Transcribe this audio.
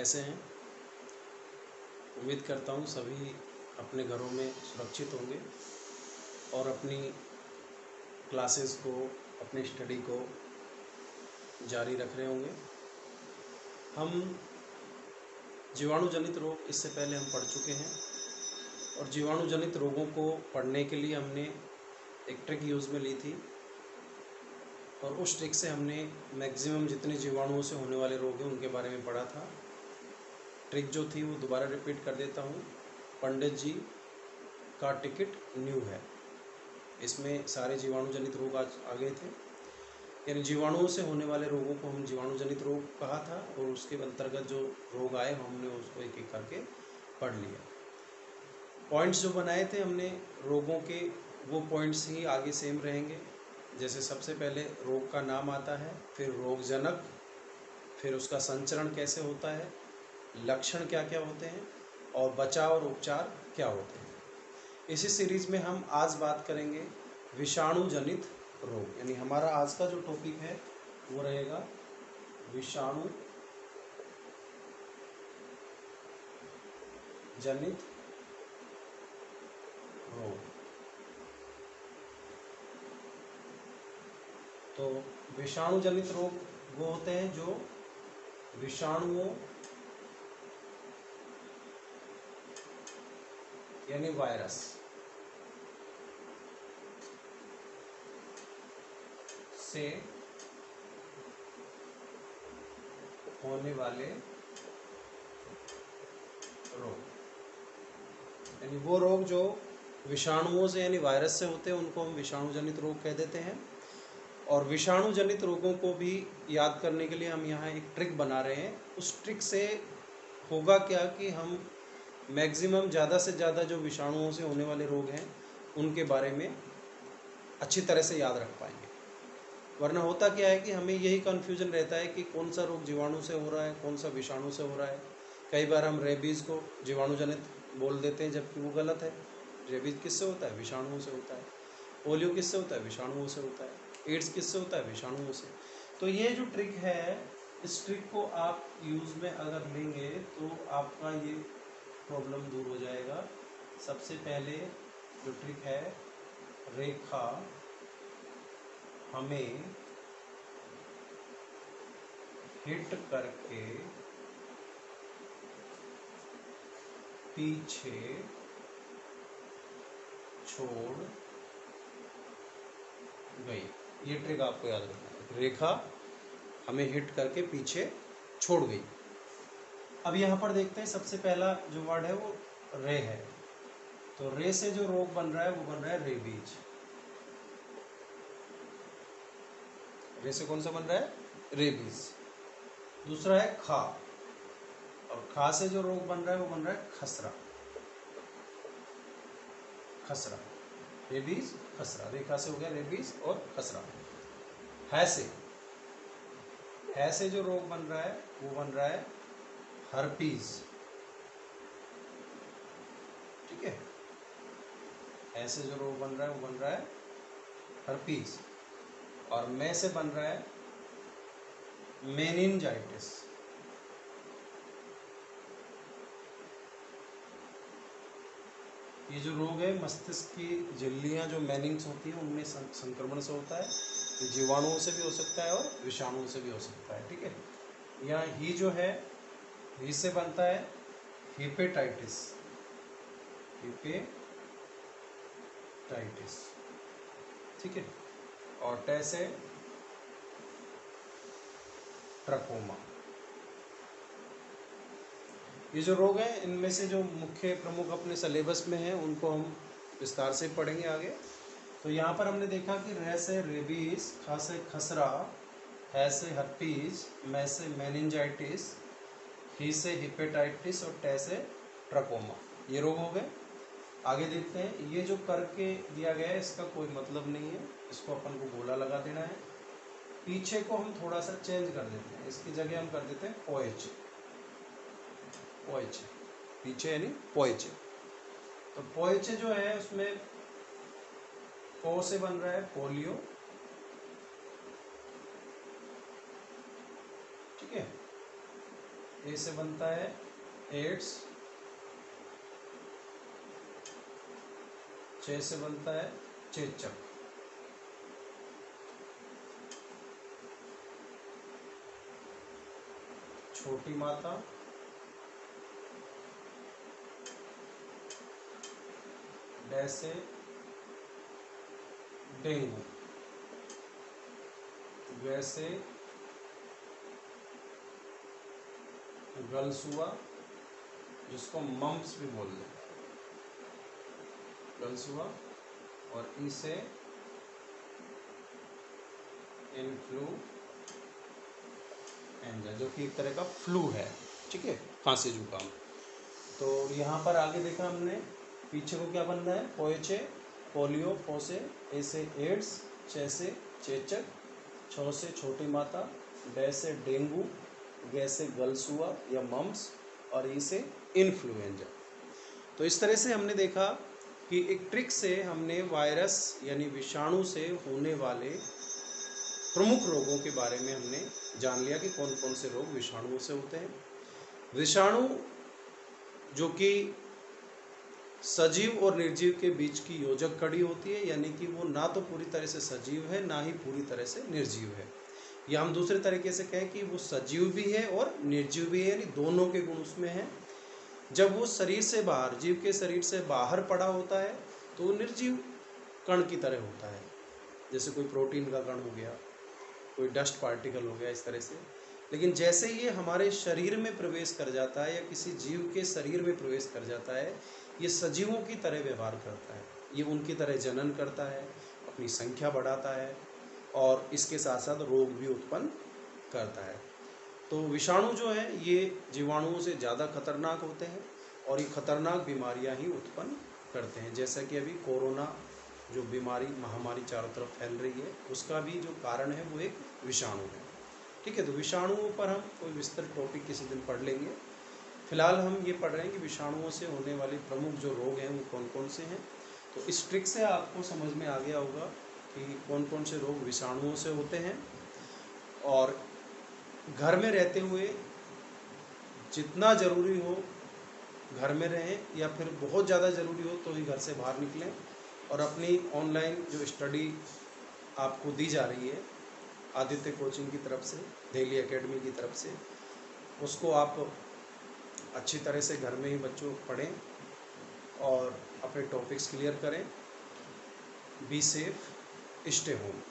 कैसे हैं? उम्मीद करता हूँ सभी अपने घरों में सुरक्षित होंगे और अपनी क्लासेस को, अपनी स्टडी को जारी रख रहे होंगे। हम जीवाणु जनित रोग इससे पहले हम पढ़ चुके हैं और जीवाणु जनित रोगों को पढ़ने के लिए हमने एक ट्रिक यूज़ में ली थी और उस ट्रिक से हमने मैक्सिमम जितने जीवाणुओं से होने वाले रोग हैं उनके बारे में पढ़ा था। ट्रिक जो थी वो दोबारा रिपीट कर देता हूँ। पंडित जी का टिकट न्यू है। इसमें सारे जीवाणु जनित रोग आज आ गए थे, यानी जीवाणुओं से होने वाले रोगों को हम जीवाणु जनित रोग कहा था और उसके अंतर्गत जो रोग आए हमने उसको एक एक करके पढ़ लिया। पॉइंट्स जो बनाए थे हमने रोगों के, वो पॉइंट्स ही आगे सेम रहेंगे। जैसे सबसे पहले रोग का नाम आता है, फिर रोगजनक, फिर उसका संचरण कैसे होता है, लक्षण क्या क्या होते हैं और बचाव और उपचार क्या होते हैं। इसी सीरीज में हम आज बात करेंगे विषाणु जनित रोग, यानी हमारा आज का जो टॉपिक है वो रहेगा विषाणु जनित रोग। तो विषाणु जनित रोग वो होते हैं जो विषाणुओं यानी वायरस से होने वाले रोग, यानी वो रोग जो विषाणुओं से यानी वायरस से होते हैं उनको हम विषाणु जनित रोग कह देते हैं। और विषाणु जनित रोगों को भी याद करने के लिए हम यहाँ एक ट्रिक बना रहे हैं। उस ट्रिक से होगा क्या कि हम मैक्सिमम ज़्यादा से ज़्यादा जो विषाणुओं से होने वाले रोग हैं उनके बारे में अच्छी तरह से याद रख पाएंगे। वरना होता क्या है कि हमें यही कन्फ्यूजन रहता है कि कौन सा रोग जीवाणु से हो रहा है, कौन सा विषाणु से हो रहा है। कई बार हम रेबीज़ को जीवाणु जनित बोल देते हैं जबकि वो गलत है। रेबीज़ किससे होता है? विषाणुओं से होता है। पोलियो किससे होता है? विषाणुओं से होता है। एड्स किससे होता है? विषाणुओं से। तो ये जो ट्रिक है, इस ट्रिक को आप यूज़ में अगर लेंगे तो आपका ये प्रॉब्लम दूर हो जाएगा। सबसे पहले जो ट्रिक है, रेखा हमें हिट करके पीछे छोड़ गई। ये ट्रिक आपको याद रखना है। रेखा हमें हिट करके पीछे छोड़ गई। अब यहाँ पर देखते हैं, सबसे पहला जो वर्ड है वो रे है। तो रे से जो रोग बन रहा है वो बन रहा है रेबीज। रे से कौन सा बन रहा है? रेबीज। दूसरा है खा, और खा से जो रोग बन रहा है वो बन रहा है खसरा। खसरा, रेबीज, खसरा। रेखा से हो गया रेबीज और खसरा। है से जो रोग बन रहा है वो बन रहा है हर्पीज। ठीक है, ऐसे जो रोग बन रहा है वो बन रहा है हर्पीज। और मैं से बन रहा है मेनिंजाइटिस। ये जो रोग है मस्तिष्क की झिल्लियाँ जो मेनिंग्स होती हैं उनमें संक्रमण से होता है। ये जीवाणुओं से भी हो सकता है और विषाणुओं से भी हो सकता है। ठीक है, यहाँ ही जो है, ही से बनता है हेपेटाइटिस। हेपेटाइटिस, ठीक है। और टे से ट्रकोमा। ये जो रोग हैं इनमें से जो मुख्य प्रमुख अपने सिलेबस में हैं उनको हम विस्तार से पढ़ेंगे आगे। तो यहाँ पर हमने देखा कि रे से रेबीज, खा से खसरा, है से हर्पीज, मैं से मेनिंजाइटिस, ही से हेपेटाइटिस और टे से ट्रकोमा। ये रोग हो गए। आगे देखते हैं, ये जो करके दिया गया है इसका कोई मतलब नहीं है, इसको अपन को गोला लगा देना है। पीछे को हम थोड़ा सा चेंज कर देते हैं, इसकी जगह हम कर देते हैं पोएच। पोएच, पीछे यानी पोएच। तो पोएच जो है उसमें पो से बन रहा है पोलियो। ठीक है, ए से बनता है एड्स, चे से बनता है चेचक, छोटी माता, डे से डेंगू, गे से गलसुआ, जिसको मम्प्स भी बोल देते हैं, गलसुआ, और ई से इन्फ्लुएंजा, जो कि एक तरह का फ्लू है, ठीक है, खांसी जुकाम। तो यहाँ पर आगे देखा हमने, पीछे को क्या बनना है, पोएचे पोलियो, पो से ए से एड्स, चे से चेचक, छो से छोटी माता, डे से डेंगू, गे से गलसुआ या मम्प्स, और ई से इन्फ्लुएंजा। तो इस तरह से हमने देखा कि एक ट्रिक से हमने वायरस यानी विषाणु से होने वाले प्रमुख रोगों के बारे में हमने जान लिया कि कौन कौन से रोग विषाणुओं से होते हैं। विषाणु जो कि सजीव और निर्जीव के बीच की योजक कड़ी होती है, यानी कि वो ना तो पूरी तरह से सजीव है ना ही पूरी तरह से निर्जीव है, या हम दूसरे तरीके से कहें कि वो सजीव भी है और निर्जीव भी है, यानी दोनों के गुण उसमें हैं। जब वो शरीर से बाहर, जीव के शरीर से बाहर पड़ा होता है तो वो निर्जीव कण की तरह होता है, जैसे कोई प्रोटीन का कण हो गया, कोई डस्ट पार्टिकल हो गया, इस तरह से। लेकिन जैसे ये हमारे शरीर में प्रवेश कर जाता है या किसी जीव के शरीर में प्रवेश कर जाता है, ये सजीवों की तरह व्यवहार करता है, ये उनकी तरह जनन करता है, अपनी संख्या बढ़ाता है और इसके साथ साथ रोग भी उत्पन्न करता है। तो विषाणु जो है ये जीवाणुओं से ज़्यादा खतरनाक होते हैं और ये खतरनाक बीमारियां ही उत्पन्न करते हैं, जैसा कि अभी कोरोना जो बीमारी महामारी चारों तरफ फैल रही है, उसका भी जो कारण है वो एक विषाणु है, ठीक है। तो विषाणुओं पर हम कोई विस्तृत टॉपिक किसी दिन पढ़ लेंगे। फिलहाल हम ये पढ़ रहे हैं कि विषाणुओं से होने वाले प्रमुख जो रोग हैं वो कौन कौन से हैं। तो इस ट्रिक से आपको समझ में आ गया होगा कि कौन कौन से रोग विषाणुओं से होते हैं, और घर में रहते हुए जितना ज़रूरी हो घर में रहें, या फिर बहुत ज़्यादा ज़रूरी हो तो ही घर से बाहर निकलें, और अपनी ऑनलाइन जो स्टडी आपको दी जा रही है आदित्य कोचिंग की तरफ से, दिल्ली एकेडमी की तरफ से, उसको आप अच्छी तरह से घर में ही बच्चों पढ़ें और अपने टॉपिक्स क्लियर करें। Be safe, stay home.